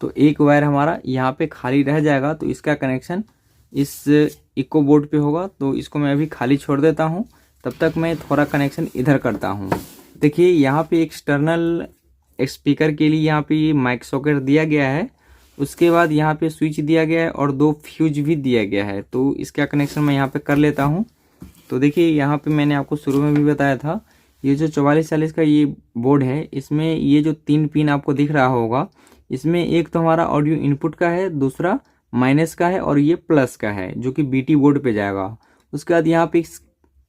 तो एक वायर हमारा यहाँ पे खाली रह जाएगा, तो इसका कनेक्शन इस इको बोर्ड पे होगा। तो इसको मैं अभी खाली छोड़ देता हूँ, तब तक मैं थोड़ा कनेक्शन इधर करता हूँ। देखिए यहाँ पे एक्सटर्नल स्पीकर के लिए यहाँ पे ये माइक सॉकेट दिया गया है, उसके बाद यहाँ पे स्विच दिया गया है और 2 फ्यूज भी दिया गया है। तो इसका कनेक्शन मैं यहाँ पे कर लेता हूँ। तो देखिए यहाँ पे मैंने आपको शुरू में भी बताया था, ये जो 4440 का ये बोर्ड है, इसमें ये जो 3 पिन आपको दिख रहा होगा, इसमें एक तो हमारा ऑडियो इनपुट का है, दूसरा माइनस का है और ये प्लस का है जो कि बीटी बोर्ड पे जाएगा। उसके बाद यहाँ पे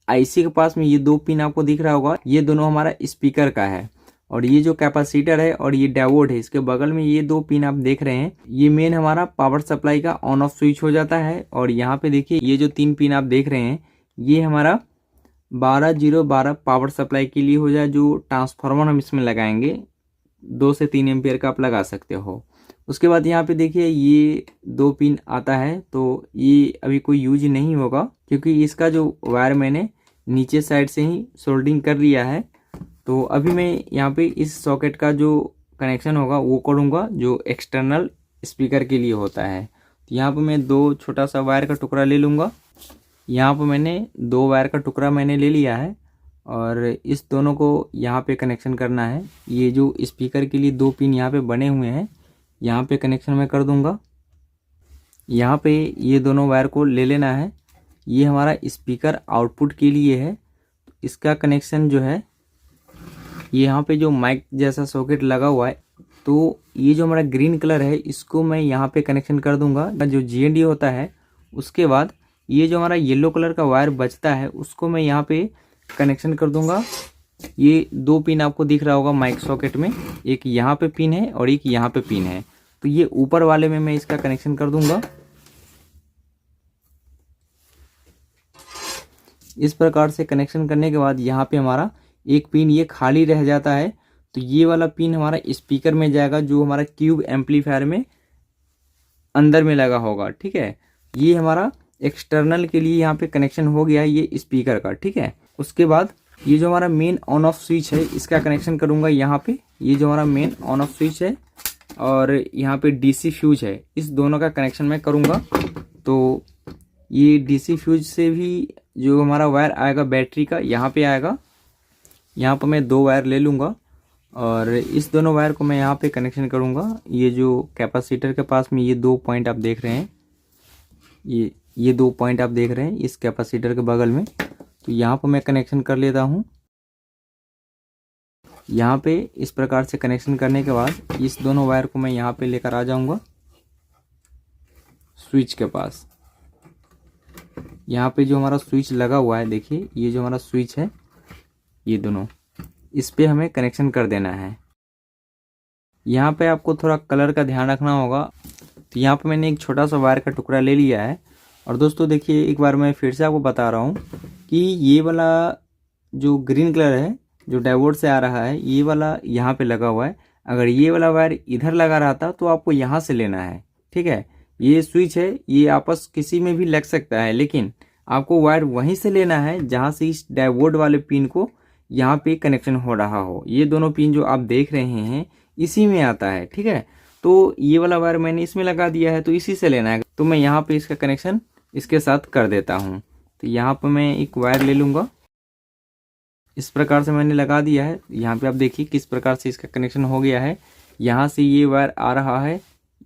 आईसी के पास में ये 2 पिन आपको दिख रहा होगा, ये दोनों हमारा स्पीकर का है। और ये जो कैपेसिटर है और ये डायोड है, इसके बगल में ये 2 पिन आप देख रहे हैं, ये मेन हमारा पावर सप्लाई का ऑन ऑफ स्विच हो जाता है। और यहाँ पे देखिए ये जो 3 पिन आप देख रहे हैं, ये हमारा 12012 पावर सप्लाई के लिए हो जाए, जो ट्रांसफार्मर हम इसमें लगाएंगे 2 से 3 एम्पियर का आप लगा सकते हो। उसके बाद यहाँ पे देखिए ये 2 पिन आता है, तो ये अभी कोई यूज नहीं होगा क्योंकि इसका जो वायर मैंने नीचे साइड से ही सोल्डिंग कर लिया है। तो अभी मैं यहाँ पे इस सॉकेट का जो कनेक्शन होगा वो करूँगा, जो एक्सटर्नल स्पीकर के लिए होता है। तो यहाँ पे मैं 2 छोटा सा वायर का टुकड़ा ले लूँगा। यहाँ पे मैंने 2 वायर का टुकड़ा मैंने ले लिया है और इस दोनों को यहाँ पे कनेक्शन करना है। ये जो स्पीकर के लिए 2 पिन यहाँ पे बने हुए हैं, यहाँ पे कनेक्शन मैं कर दूँगा। यहाँ पे ये दोनों वायर को ले लेना है। ये हमारा स्पीकर आउटपुट के लिए है, तो इसका कनेक्शन जो है, ये यहाँ पे जो माइक जैसा सॉकेट लगा हुआ है, तो ये जो हमारा ग्रीन कलर है, इसको मैं यहाँ पे कनेक्शन कर दूंगा जो जीएनडी होता है। उसके बाद ये जो हमारा येलो कलर का वायर बचता है, उसको मैं यहाँ पे कनेक्शन कर दूंगा। ये 2 पिन आपको दिख रहा होगा माइक सॉकेट में, एक यहाँ पे पिन है और एक यहाँ पे पिन है। तो ये ऊपर वाले में मैं इसका कनेक्शन कर दूंगा। इस प्रकार से कनेक्शन करने के बाद यहाँ पे हमारा एक पिन ये खाली रह जाता है, तो ये वाला पिन हमारा स्पीकर में जाएगा, जो हमारा क्यूब एम्पलीफायर में अंदर में लगा होगा। ठीक है, ये हमारा एक्सटर्नल के लिए यहाँ पे कनेक्शन हो गया ये स्पीकर का। ठीक है, उसके बाद ये जो हमारा मेन ऑन ऑफ स्विच है, इसका कनेक्शन करूँगा यहाँ पे। ये जो हमारा मेन ऑन ऑफ स्विच है और यहाँ पे डीसी फ्यूज है, इस दोनों का कनेक्शन मैं करूँगा। तो ये डीसी फ्यूज से भी जो हमारा वायर आएगा बैटरी का, यहाँ पे आएगा। यहाँ पर मैं 2 वायर ले लूँगा और इस दोनों वायर को मैं यहाँ पे कनेक्शन करूँगा। ये जो कैपेसिटर के पास में ये 2 पॉइंट आप देख रहे हैं, ये 2 पॉइंट आप देख रहे हैं इस कैपेसिटर के बगल में, तो यहाँ पर मैं कनेक्शन कर लेता हूँ। यहाँ पे इस प्रकार से कनेक्शन करने के बाद इस दोनों वायर को मैं यहाँ पे लेकर आ जाऊँगा स्विच के पास। यहाँ पे जो हमारा स्विच लगा हुआ है, देखिए ये जो हमारा स्विच है, ये दोनों, इस पे हमें कनेक्शन कर देना है। यहाँ पे आपको थोड़ा कलर का ध्यान रखना होगा। तो यहाँ पे मैंने एक छोटा सा वायर का टुकड़ा ले लिया है। और दोस्तों देखिए, एक बार मैं फिर से आपको बता रहा हूँ कि ये वाला जो ग्रीन कलर है, जो डायोड से आ रहा है, ये वाला यहाँ पे लगा हुआ है। अगर ये वाला वायर इधर लगा रहा था तो आपको यहाँ से लेना है। ठीक है, ये स्विच है, ये आपस किसी में भी लग सकता है, लेकिन आपको वायर वहीं से लेना है जहाँ से इस डायोड वाले पिन को यहाँ पे कनेक्शन हो रहा हो। ये दोनों पिन जो आप देख रहे हैं इसी में आता है। ठीक है, तो ये वाला वायर मैंने इसमें लगा दिया है, तो इसी से लेना है। तो मैं यहाँ पे इसका कनेक्शन इसके साथ कर देता हूँ। तो यहाँ पे मैं एक वायर ले लूँगा, इस प्रकार से मैंने लगा दिया है। यहाँ पे आप देखिए किस प्रकार से इसका कनेक्शन हो गया है। यहाँ से ये वायर आ रहा है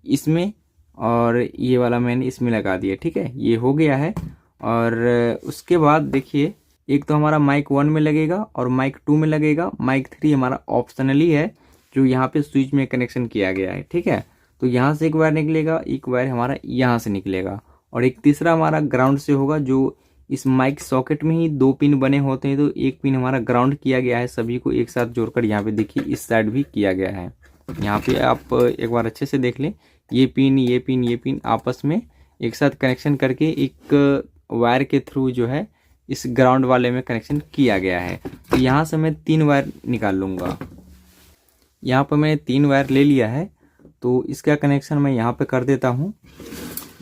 इसमें और ये वाला मैंने इसमें लगा दिया। ठीक है, ये हो गया है। और उसके बाद देखिए, एक तो हमारा माइक 1 में लगेगा और माइक 2 में लगेगा। माइक 3 हमारा ऑप्शनली है, जो यहाँ पे स्विच में कनेक्शन किया गया है। ठीक है, तो यहाँ से एक वायर निकलेगा, एक वायर हमारा यहाँ से निकलेगा और एक तीसरा हमारा ग्राउंड से होगा, जो इस माइक सॉकेट में ही 2 पिन बने होते हैं। तो एक पिन हमारा ग्राउंड किया गया है, सभी को एक साथ जोड़कर यहाँ पे देखिए इस साइड भी किया गया है। यहाँ पे आप एक बार अच्छे से देख लें, ये पिन आपस में एक साथ कनेक्शन करके एक वायर के थ्रू जो है इस ग्राउंड वाले में कनेक्शन किया गया है। तो यहाँ से मैं 3 वायर निकाल लूँगा। यहाँ पर मैंने 3 वायर ले लिया है, तो इसका कनेक्शन मैं यहाँ पे कर देता हूँ।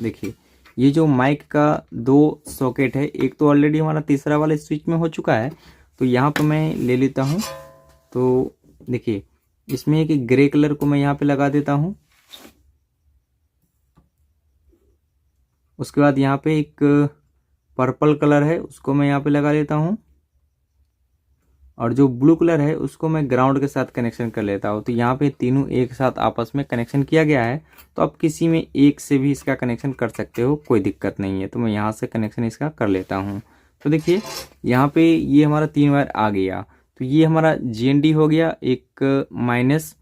देखिए, ये जो माइक का 2 सॉकेट है, एक तो ऑलरेडी हमारा तीसरा वाला स्विच में हो चुका है, तो यहाँ पर मैं ले लेता हूँ। तो देखिए, इसमें एक ग्रे कलर को मैं यहाँ पे लगा देता हूँ। उसके बाद यहाँ पे एक पर्पल कलर है उसको मैं यहाँ पे लगा लेता हूँ, और जो ब्लू कलर है उसको मैं ग्राउंड के साथ कनेक्शन कर लेता हूँ। तो यहाँ पे तीनों एक साथ आपस में कनेक्शन किया गया है। तो आप किसी में एक से भी इसका कनेक्शन कर सकते हो, कोई दिक्कत नहीं है। तो मैं यहाँ से कनेक्शन इसका कर लेता हूँ। तो देखिए यहाँ पे ये हमारा 3 वायर आ गया। तो ये हमारा GND हो गया एक माइनस,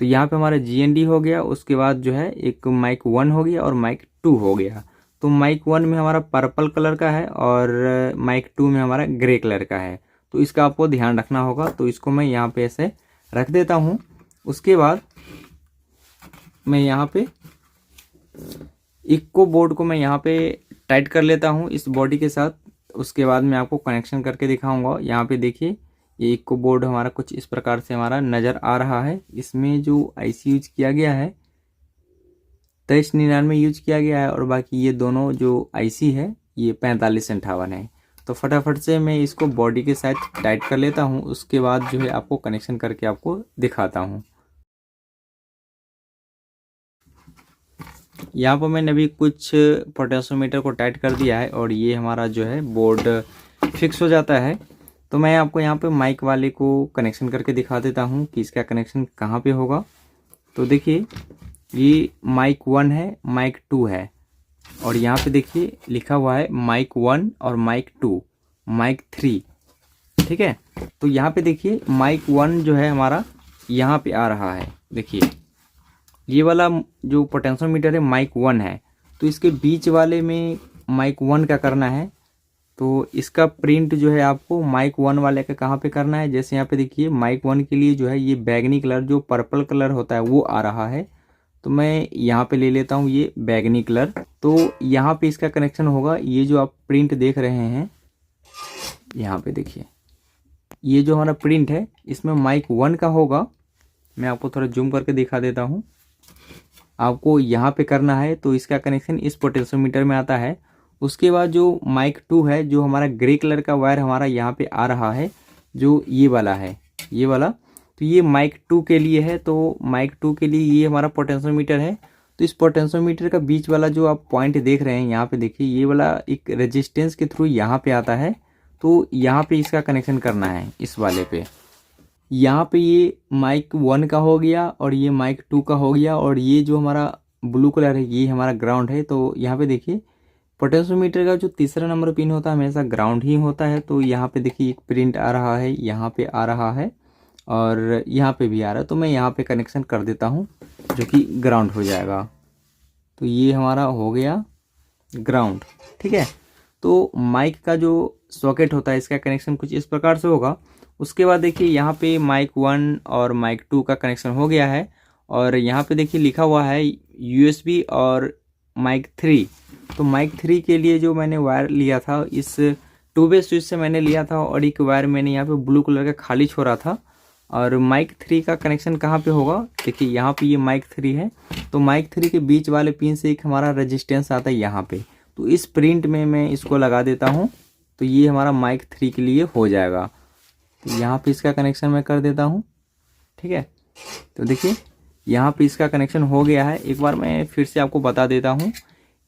तो यहाँ पे हमारा GND हो गया। उसके बाद जो है एक माइक 1 हो गया और माइक 2 हो गया। तो माइक 1 में हमारा पर्पल कलर का है और माइक 2 में हमारा ग्रे कलर का है। तो इसका आपको ध्यान रखना होगा। तो इसको मैं यहाँ पे ऐसे रख देता हूँ। उसके बाद मैं यहाँ पे इक्को बोर्ड को मैं यहाँ पे टाइट कर लेता हूँ इस बॉडी के साथ। उसके बाद मैं आपको कनेक्शन करके दिखाऊंगा। यहाँ पे देखिए ये इक्को बोर्ड हमारा कुछ इस प्रकार से हमारा नज़र आ रहा है। इसमें जो IC यूज किया गया है 2399 यूज किया गया है, और बाकी ये दोनों जो IC है ये 4558 है। तो फटाफट से मैं इसको बॉडी के साथ टाइट कर लेता हूँ। उसके बाद जो है आपको कनेक्शन करके आपको दिखाता हूँ। यहाँ पर मैंने अभी कुछ पोटेंशियोमीटर को टाइट कर दिया है और ये हमारा जो है बोर्ड फिक्स हो जाता है। तो मैं आपको यहाँ पे माइक वाले को कनेक्शन करके दिखा देता हूँ कि इसका कनेक्शन कहाँ पे होगा। तो देखिए ये माइक 1 है, माइक 2 है, और यहाँ पे देखिए लिखा हुआ है माइक 1 और माइक 2, माइक 3, ठीक है। तो यहाँ पे देखिए माइक 1 जो है हमारा यहाँ पे आ रहा है। देखिए ये वाला जो पोटेंशियोमीटर है माइक 1 है, तो इसके बीच वाले में माइक 1 का करना है। तो इसका प्रिंट जो है आपको माइक 1 वाले का कहाँ पे करना है। जैसे यहाँ पे देखिए माइक 1 के लिए जो है ये बैगनी कलर जो पर्पल कलर होता है वो आ रहा है। तो मैं यहाँ पे ले लेता हूँ ये बैगनी कलर। तो यहाँ पे इसका कनेक्शन होगा। ये जो आप प्रिंट देख रहे हैं यहाँ पे देखिए ये जो हमारा प्रिंट है इसमें माइक 1 का होगा। मैं आपको थोड़ा जूम करके दिखा देता हूँ। आपको यहाँ पे करना है तो इसका कनेक्शन इस पोटेंशियोमीटर में आता है। उसके बाद जो माइक 2 है जो हमारा ग्रे कलर का वायर हमारा यहाँ पे आ रहा है, जो ये वाला है, ये वाला, तो ये माइक 2 के लिए है। तो माइक 2 के लिए ये हमारा पोटेंशियोमीटर है। तो इस पोटेंशियोमीटर का बीच वाला जो आप पॉइंट देख रहे हैं यहाँ पे देखिए ये वाला एक रेजिस्टेंस के थ्रू यहाँ पे आता है। तो यहाँ पे इसका कनेक्शन करना है इस वाले पे। यहाँ पे ये माइक 1 का हो गया और ये माइक 2 का हो गया, और ये जो हमारा ब्लू कलर है ये हमारा ग्राउंड है। तो यहाँ पे देखिए पोटेंशियोमीटर का जो तीसरा नंबर पिन होता है हमेशा ग्राउंड ही होता है। तो यहाँ पे देखिए एक प्रिंट आ रहा है, यहाँ पे आ रहा है और यहाँ पे भी आ रहा है। तो मैं यहाँ पे कनेक्शन कर देता हूँ जो कि ग्राउंड हो जाएगा। तो ये हमारा हो गया ग्राउंड, ठीक है। तो माइक का जो सॉकेट होता है इसका कनेक्शन कुछ इस प्रकार से होगा। उसके बाद देखिए यहाँ पे माइक 1 और माइक 2 का कनेक्शन हो गया है, और यहाँ पे देखिए लिखा हुआ है USB और माइक 3। तो माइक 3 के लिए जो मैंने वायर लिया था इस 2-वे स्विच से मैंने लिया था, और एक वायर मैंने यहाँ पे ब्लू कलर का खाली छोड़ा था। और माइक 3 का कनेक्शन कहाँ पे होगा, देखिए यहाँ पे ये माइक 3 है। तो माइक 3 के बीच वाले पिन से एक हमारा रेजिस्टेंस आता है यहाँ पे। तो इस प्रिंट में मैं इसको लगा देता हूँ। तो ये हमारा माइक 3 के लिए हो जाएगा। तो यहाँ पे इसका कनेक्शन मैं कर देता हूँ, ठीक है। तो देखिए यहाँ पे इसका कनेक्शन हो गया है। एक बार मैं फिर से आपको बता देता हूँ।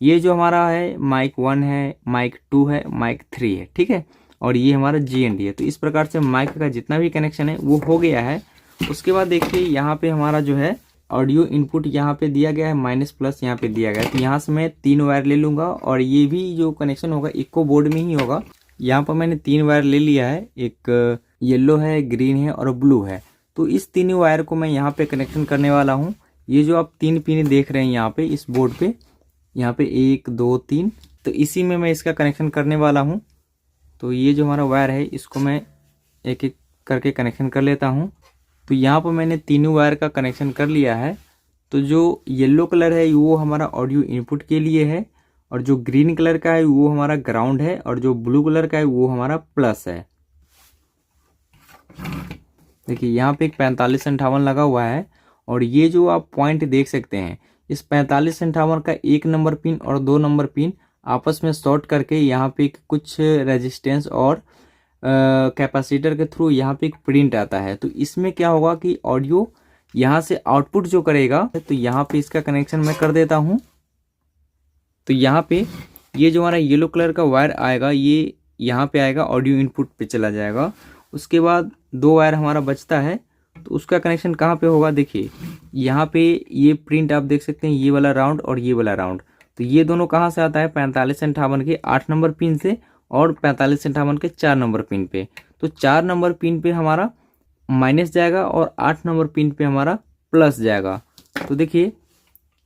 ये जो हमारा है माइक 1 है, माइक 2 है, माइक 3 है, ठीक है, और ये हमारा GND है। तो इस प्रकार से माइक का जितना भी कनेक्शन है वो हो गया है। उसके बाद देखिए यहाँ पे हमारा जो है ऑडियो इनपुट यहाँ पे दिया गया है, माइनस प्लस यहाँ पे दिया गया है। तो यहाँ से मैं 3 वायर ले लूँगा, और ये भी जो कनेक्शन होगा इक्को बोर्ड में ही होगा। यहाँ पर मैंने 3 वायर ले लिया है, एक येलो है, ग्रीन है और ब्लू है। तो इस तीनों वायर को मैं यहाँ पे कनेक्शन करने वाला हूँ। ये जो आप 3 पिन देख रहे हैं यहाँ पे इस बोर्ड पे, यहाँ पे 1 2 3, तो इसी में मैं इसका कनेक्शन करने वाला हूँ। तो ये जो हमारा वायर है इसको मैं एक एक करके कनेक्शन कर लेता हूँ। तो यहाँ पर मैंने तीनों वायर का कनेक्शन कर लिया है। तो जो येलो कलर है वो हमारा ऑडियो इनपुट के लिए है, और जो ग्रीन कलर का है वो हमारा ग्राउंड है, और जो ब्लू कलर का है वो हमारा प्लस है। देखिए यहाँ पे एक 4558 लगा हुआ है, और ये जो आप पॉइंट देख सकते हैं इस 4558 का 1 नंबर पिन और 2 नंबर पिन आपस में शॉर्ट करके यहाँ पे कुछ रेजिस्टेंस और कैपेसिटर के थ्रू यहाँ पे एक प्रिंट आता है। तो इसमें क्या होगा कि ऑडियो यहाँ से आउटपुट जो करेगा, तो यहाँ पे इसका कनेक्शन मैं कर देता हूँ। तो यहाँ पे ये जो हमारा येलो कलर का वायर आएगा ये यहाँ पे आएगा, ऑडियो इनपुट पे चला जाएगा। उसके बाद 2 वायर हमारा बचता है, तो उसका कनेक्शन कहाँ पे होगा, देखिए यहाँ पे ये प्रिंट आप देख सकते हैं, ये वाला राउंड और ये वाला राउंड। तो ये दोनों कहाँ से आता है, 4558 के 8 नंबर पिन से और 4558 के 4 नंबर पिन पे। तो 4 नंबर पिन पे हमारा माइनस जाएगा और 8 नंबर पिन पे हमारा प्लस जाएगा। तो देखिए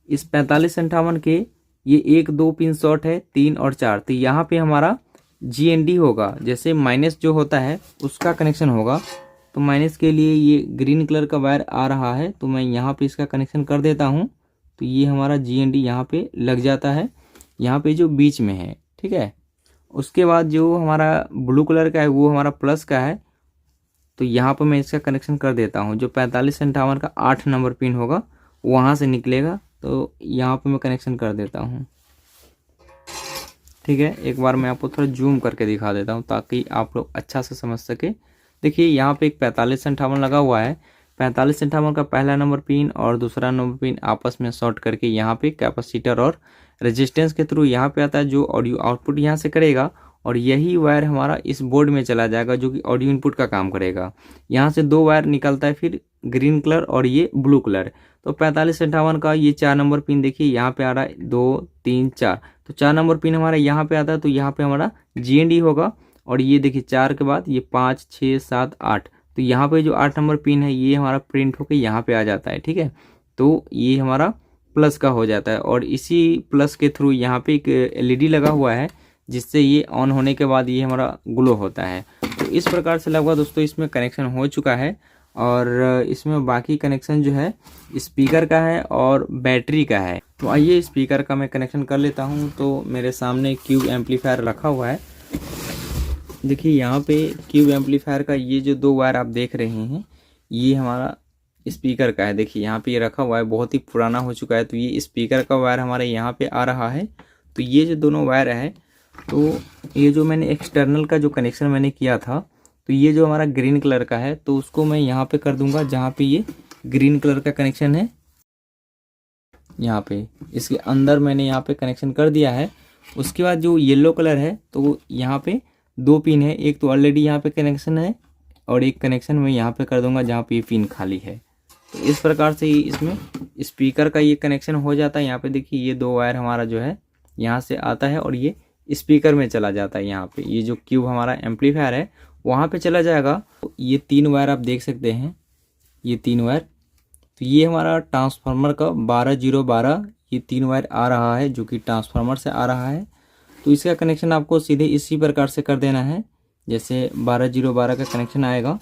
इस 4558 के ये 1 2 पिन शॉर्ट है, 3 और 4, तो यहाँ पे हमारा GND होगा। जैसे माइनस जो होता है उसका कनेक्शन होगा, तो माइनस के लिए ये ग्रीन कलर का वायर आ रहा है, तो मैं यहाँ पे इसका कनेक्शन कर देता हूँ। तो ये हमारा GND यहाँ पे लग जाता है, यहाँ पे जो बीच में है, ठीक है। उसके बाद जो हमारा ब्लू कलर का है वो हमारा प्लस का है, तो यहाँ पर मैं इसका कनेक्शन कर देता हूँ। जो 4558 का 8 नंबर पिन होगा वहाँ से निकलेगा, तो यहाँ पे मैं कनेक्शन कर देता हूँ, ठीक है। एक बार मैं आपको थोड़ा जूम करके दिखा देता हूँ ताकि आप लोग अच्छा से समझ सके। देखिए यहाँ पे एक 4558 लगा हुआ है, 4558 का पहला नंबर पिन और दूसरा नंबर पिन आपस में शॉर्ट करके यहाँ पे कैपेसिटर और रेजिस्टेंस के थ्रू यहाँ पे आता है, जो ऑडियो आउटपुट यहाँ से करेगा और यही वायर हमारा इस बोर्ड में चला जाएगा जो कि ऑडियो इनपुट का काम करेगा। यहाँ से 2 वायर निकलता है, फिर ग्रीन कलर और ये ब्लू कलर। तो 4558 का ये 4 नंबर पिन देखिए यहाँ पे आ रहा है, 2 3 4, तो 4 नंबर पिन हमारा यहाँ पे आता है, तो यहाँ पे हमारा GND होगा। और ये देखिए 4 के बाद ये 5 6 7 8, तो यहाँ पे जो 8 नंबर पिन है ये हमारा प्रिंट होकर यहाँ पे आ जाता है, ठीक है। तो ये हमारा प्लस का हो जाता है और इसी प्लस के थ्रू यहाँ पे एक LED लगा हुआ है जिससे ये ऑन होने के बाद ये हमारा ग्लो होता है। तो इस प्रकार से लगभग दोस्तों इसमें कनेक्शन हो चुका है। और इसमें बाकी कनेक्शन जो है स्पीकर का है और बैटरी का है। तो आइए स्पीकर का मैं कनेक्शन कर लेता हूँ। तो मेरे सामने क्यूब एम्पलीफायर रखा हुआ है। देखिए यहाँ पे क्यूब एम्पलीफायर का ये जो 2 वायर आप देख रहे हैं ये हमारा स्पीकर का है। देखिए यहाँ पे ये रखा हुआ है, बहुत ही पुराना हो चुका है। तो ये स्पीकर का वायर हमारे यहाँ पे आ रहा है। तो ये जो दोनों वायर है, तो ये जो मैंने एक्सटर्नल का जो कनेक्शन मैंने किया था, तो ये जो हमारा ग्रीन कलर का है तो उसको मैं यहाँ पे कर दूंगा जहाँ पे ये ग्रीन कलर का कनेक्शन है। यहाँ पे इसके अंदर मैंने यहाँ पे कनेक्शन कर दिया है। उसके बाद जो येलो कलर है तो यहाँ पे 2 पिन है, एक तो ऑलरेडी यहाँ पे कनेक्शन है और एक कनेक्शन मैं यहाँ पे कर दूंगा जहाँ पे ये पिन खाली है। तो इस प्रकार से इसमें स्पीकर का ये कनेक्शन हो जाता है। यहाँ पे देखिए ये 2 वायर हमारा जो है यहाँ से आता है और ये स्पीकर में चला जाता है। यहाँ पे ये जो क्यूब हमारा एम्पलीफायर है वहाँ पे चला जाएगा। तो ये 3 वायर आप देख सकते हैं, ये 3 वायर, तो ये हमारा ट्रांसफार्मर का 12012 ये 3 वायर आ रहा है जो कि ट्रांसफार्मर से आ रहा है। तो इसका कनेक्शन आपको सीधे इसी प्रकार से कर देना है। जैसे 12012 का कनेक्शन आएगा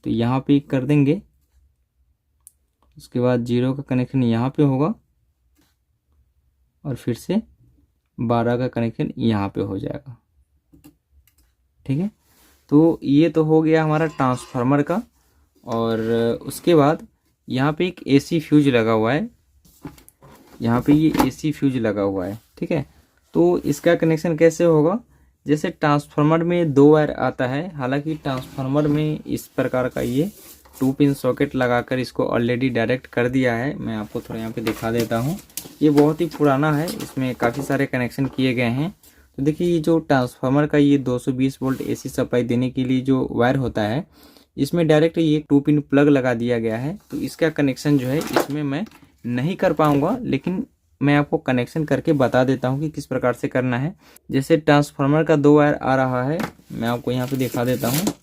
तो यहाँ पे कर देंगे, उसके बाद 0 का कनेक्शन यहाँ पे होगा और फिर से 12 का कनेक्शन यहाँ पे हो जाएगा, ठीक है। तो ये तो हो गया हमारा ट्रांसफार्मर का। और उसके बाद यहाँ पे एक AC फ्यूज लगा हुआ है, यहाँ पे ये AC फ्यूज लगा हुआ है, ठीक है। तो इसका कनेक्शन कैसे होगा, जैसे ट्रांसफार्मर में 2 वायर आता है, हालांकि ट्रांसफार्मर में इस प्रकार का ये 2 पिन सॉकेट लगाकर इसको ऑलरेडी डायरेक्ट कर दिया है। मैं आपको थोड़ा यहाँ पे दिखा देता हूँ। ये बहुत ही पुराना है, इसमें काफ़ी सारे कनेक्शन किए गए हैं। तो देखिए ये जो ट्रांसफार्मर का ये 220 वोल्ट AC सप्लाई देने के लिए जो वायर होता है, इसमें डायरेक्ट ये 2 पिन प्लग लगा दिया गया है। तो इसका कनेक्शन जो है इसमें मैं नहीं कर पाऊँगा, लेकिन मैं आपको कनेक्शन करके बता देता हूँ कि किस प्रकार से करना है। जैसे ट्रांसफार्मर का 2 वायर आ रहा है, मैं आपको यहाँ पे दिखा देता हूँ।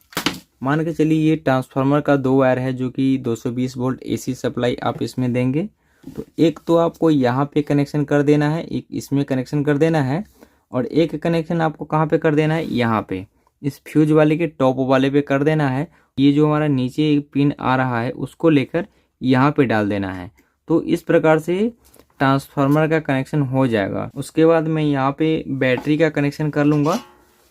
मान के चलिए ये ट्रांसफार्मर का 2 वायर है जो कि 220 वोल्ट AC सप्लाई आप इसमें देंगे। तो एक तो आपको यहाँ पे कनेक्शन कर देना है, एक इसमें कनेक्शन कर देना है और एक कनेक्शन आपको कहाँ पे कर देना है, यहाँ पे इस फ्यूज वाले के टॉप वाले पे कर देना है। ये जो हमारा नीचे पिन आ रहा है उसको लेकर यहाँ पे डाल देना है। तो इस प्रकार से ट्रांसफार्मर का कनेक्शन हो जाएगा। उसके बाद मैं यहाँ पे बैटरी का कनेक्शन कर लूँगा।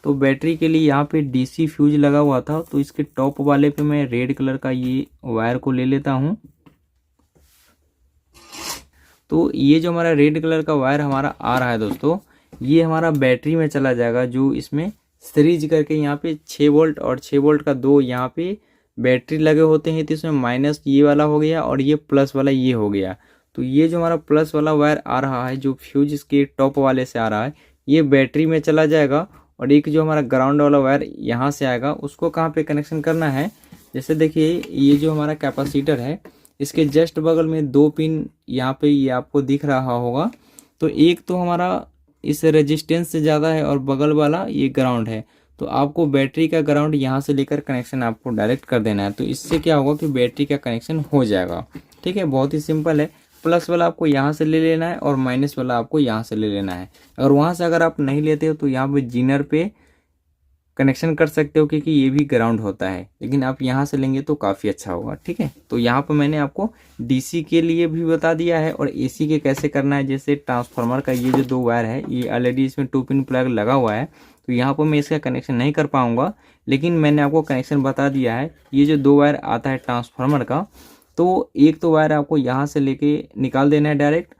तो बैटरी के लिए यहाँ पे DC फ्यूज लगा हुआ था, तो इसके टॉप वाले पे मैं रेड कलर का ये वायर को ले लेता हूँ। तो ये जो हमारा रेड कलर का वायर हमारा आ रहा है दोस्तों, ये हमारा बैटरी में चला जाएगा, जो इसमें सीरीज करके यहाँ पे 6 वोल्ट और 6 वोल्ट का 2 यहाँ पे बैटरी लगे होते हैं। तो इसमें माइनस ये वाला हो गया और ये प्लस वाला ये हो गया। तो तो ये जो हमारा प्लस वाला वायर आ रहा है, जो फ्यूज इसके टॉप वाले से आ रहा है, ये बैटरी में चला जाएगा। और एक जो हमारा ग्राउंड वाला वायर यहाँ से आएगा, उसको कहाँ पे कनेक्शन करना है, जैसे देखिए ये जो हमारा कैपेसिटर है, इसके जस्ट बगल में 2 पिन यहाँ पे ये आपको दिख रहा होगा। तो एक तो हमारा इस रेजिस्टेंस से ज़्यादा है और बगल वाला ये ग्राउंड है। तो आपको बैटरी का ग्राउंड यहाँ से लेकर कनेक्शन आपको डायरेक्ट कर देना है। तो इससे क्या होगा कि बैटरी का कनेक्शन हो जाएगा। ठीक है, बहुत ही सिंपल है। प्लस वाला आपको यहाँ से ले लेना है और माइनस वाला आपको यहाँ से ले लेना है। अगर वहाँ से अगर आप नहीं लेते हो तो यहाँ पे जीनर पे कनेक्शन कर सकते हो, क्योंकि ये भी ग्राउंड होता है, लेकिन आप यहाँ से लेंगे तो काफ़ी अच्छा होगा। ठीक है, तो यहाँ पर मैंने आपको डीसी के लिए भी बता दिया है और एसी के कैसे करना है। जैसे ट्रांसफार्मर का ये जो 2 वायर है, ये ऑलरेडी इसमें 2 पिन प्लग लगा हुआ है, तो यहाँ पर मैं इसका कनेक्शन नहीं कर पाऊँगा, लेकिन मैंने आपको कनेक्शन बता दिया है। ये जो 2 वायर आता है ट्रांसफार्मर का, तो एक तो वायर आपको यहाँ से लेके निकाल देना है डायरेक्ट।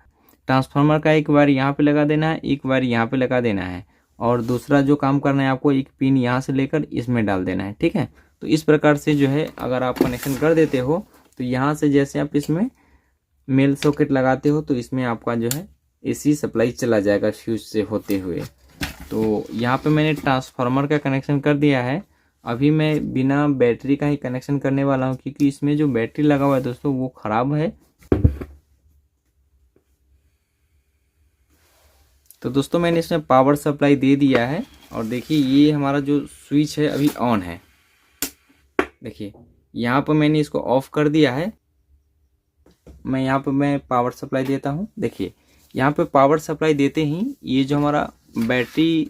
ट्रांसफार्मर का एक वायर यहाँ पे लगा देना है, एक वायर यहाँ पे लगा देना है, और दूसरा जो काम करना है आपको, एक पिन यहाँ से लेकर इसमें डाल देना है। ठीक है, तो इस प्रकार से जो है अगर आप कनेक्शन कर देते हो, तो यहाँ से जैसे आप इसमें मेल सॉकेट लगाते हो, तो इसमें आपका जो है एसी सप्लाई चला जाएगा फ्यूज से होते हुए। तो यहाँ पे मैंने ट्रांसफार्मर का कनेक्शन कर दिया है। अभी मैं बिना बैटरी का ही कनेक्शन करने वाला हूँ, क्योंकि इसमें जो बैटरी लगा हुआ है दोस्तों वो ख़राब है। तो दोस्तों मैंने इसमें पावर सप्लाई दे दिया है, और देखिए ये हमारा जो स्विच है अभी ऑन है। देखिए यहाँ पर मैंने इसको ऑफ कर दिया है। मैं यहाँ पर मैं पावर सप्लाई देता हूँ। देखिए यहाँ पे पावर सप्लाई देते ही ये जो हमारा बैटरी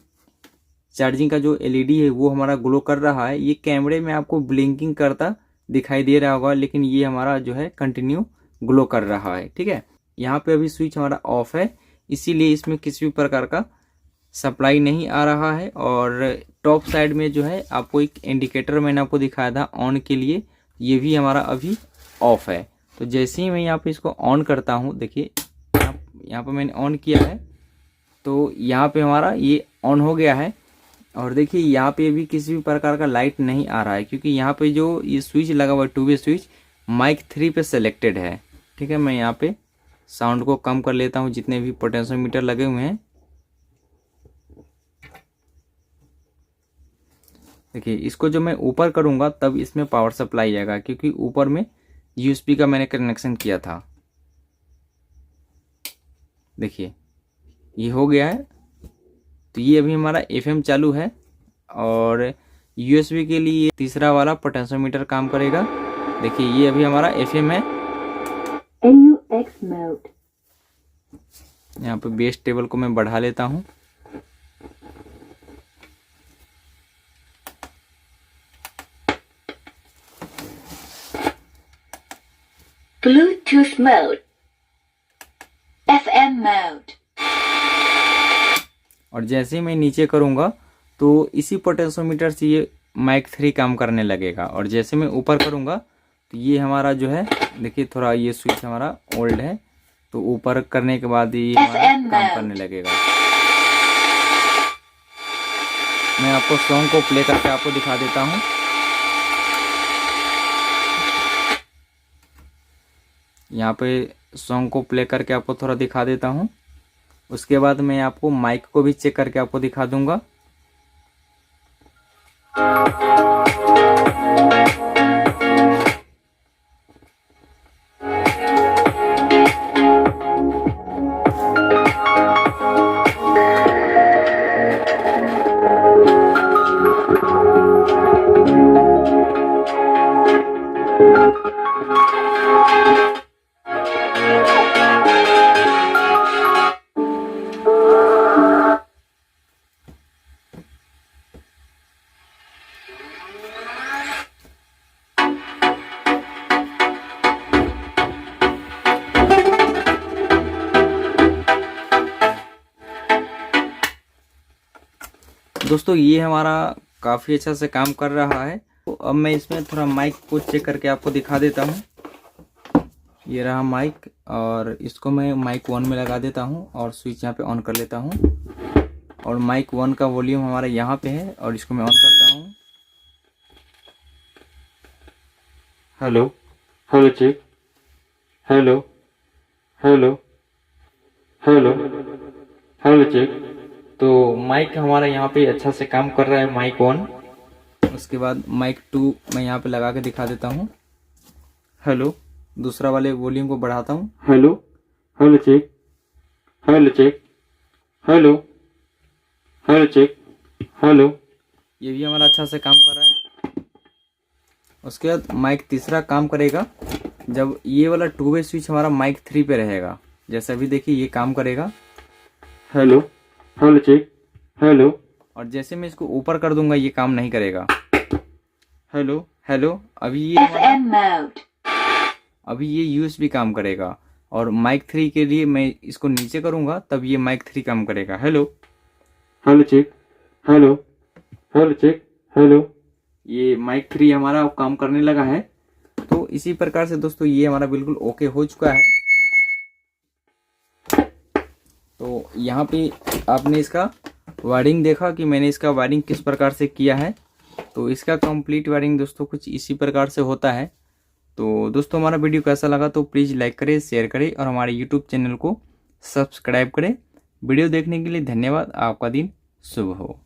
चार्जिंग का जो एलईडी है वो हमारा ग्लो कर रहा है। ये कैमरे में आपको ब्लिंकिंग करता दिखाई दे रहा होगा, लेकिन ये हमारा जो है कंटिन्यू ग्लो कर रहा है। ठीक है, यहाँ पे अभी स्विच हमारा ऑफ है, इसीलिए इसमें किसी भी प्रकार का सप्लाई नहीं आ रहा है। और टॉप साइड में जो है आपको एक इंडिकेटर मैंने आपको दिखाया था ऑन के लिए, ये भी हमारा अभी ऑफ है। तो जैसे ही मैं यहाँ पे इसको ऑन करता हूँ, देखिए यहाँ पे मैंने ऑन किया है, तो यहाँ पे हमारा ये ऑन हो गया है। और देखिए यहाँ पे भी किसी भी प्रकार का लाइट नहीं आ रहा है, क्योंकि यहाँ पे जो ये स्विच लगा हुआ है 2 वे स्विच माइक 3 पे सेलेक्टेड है। ठीक है, मैं यहाँ पे साउंड को कम कर लेता हूँ, जितने भी पोटेंशियोमीटर लगे हुए हैं। देखिए इसको जो मैं ऊपर करूँगा तब इसमें पावर सप्लाई आएगा, क्योंकि ऊपर में यूएसबी का मैंने कनेक्शन किया था। देखिए ये हो गया है। तो ये अभी हमारा एफएम चालू है, और यूएसबी के लिए तीसरा वाला पोटेंशियोमीटर काम करेगा। देखिए ये अभी हमारा एफएम है। AUX mode. यहाँ पे बेस टेबल को मैं बढ़ा लेता हूँ। Bluetooth mode. FM mode. और जैसे ही मैं नीचे करूँगा तो इसी पोटेंशियोमीटर से ये माइक 3 काम करने लगेगा। और जैसे मैं ऊपर करूँगा तो ये हमारा जो है, देखिए थोड़ा ये स्विच हमारा ओल्ड है, तो ऊपर करने के बाद ये हमारा काम करने लगेगा। मैं आपको सॉन्ग को प्ले करके आपको दिखा देता हूँ। यहाँ पे सॉन्ग को प्ले करके आपको थोड़ा दिखा देता हूँ। उसके बाद मैं आपको माइक को भी चेक करके आपको दिखा दूंगा। दोस्तों ये हमारा काफ़ी अच्छा से काम कर रहा है। तो अब मैं इसमें थोड़ा माइक को चेक करके आपको दिखा देता हूँ। ये रहा माइक, और इसको मैं माइक 1 में लगा देता हूँ और स्विच यहाँ पे ऑन कर लेता हूँ। और माइक 1 का वॉल्यूम हमारा यहाँ पे है, और इसको मैं ऑन करता हूँ। Hello hello check, hello hello hello hello check. तो माइक हमारा यहाँ पे अच्छा से काम कर रहा है, माइक ऑन। उसके बाद माइक 2 मैं यहाँ पे लगा के दिखा देता हूँ। हेलो, दूसरा वाले वॉल्यूम को बढ़ाता हूँ। Hello hello check, hello check, hello hello check, hello. ये भी हमारा अच्छा से काम कर रहा है। उसके बाद माइक तीसरा काम करेगा जब ये वाला 2 वे स्विच हमारा माइक 3 पे रहेगा। जैसे अभी देखिए ये काम करेगा। Hello hello check, hello. और जैसे मैं इसको ऊपर कर दूंगा ये काम नहीं करेगा। Hello hello. अभी ये FM mode. अभी ये यूएसबी काम करेगा। और माइक 3 के लिए मैं इसको नीचे करूंगा तब ये माइक 3 काम करेगा। Hello hello check, hello hello check, hello. ये माइक 3 हमारा अब काम करने लगा है। तो इसी प्रकार से दोस्तों ये हमारा बिल्कुल ओके हो चुका है। तो यहाँ पे आपने इसका वायरिंग देखा कि मैंने इसका वायरिंग किस प्रकार से किया है। तो इसका कंप्लीट वायरिंग दोस्तों कुछ इसी प्रकार से होता है। तो दोस्तों हमारा वीडियो कैसा लगा तो प्लीज़ लाइक करें, शेयर करें और हमारे यूट्यूब चैनल को सब्सक्राइब करें। वीडियो देखने के लिए धन्यवाद। आपका दिन शुभ हो।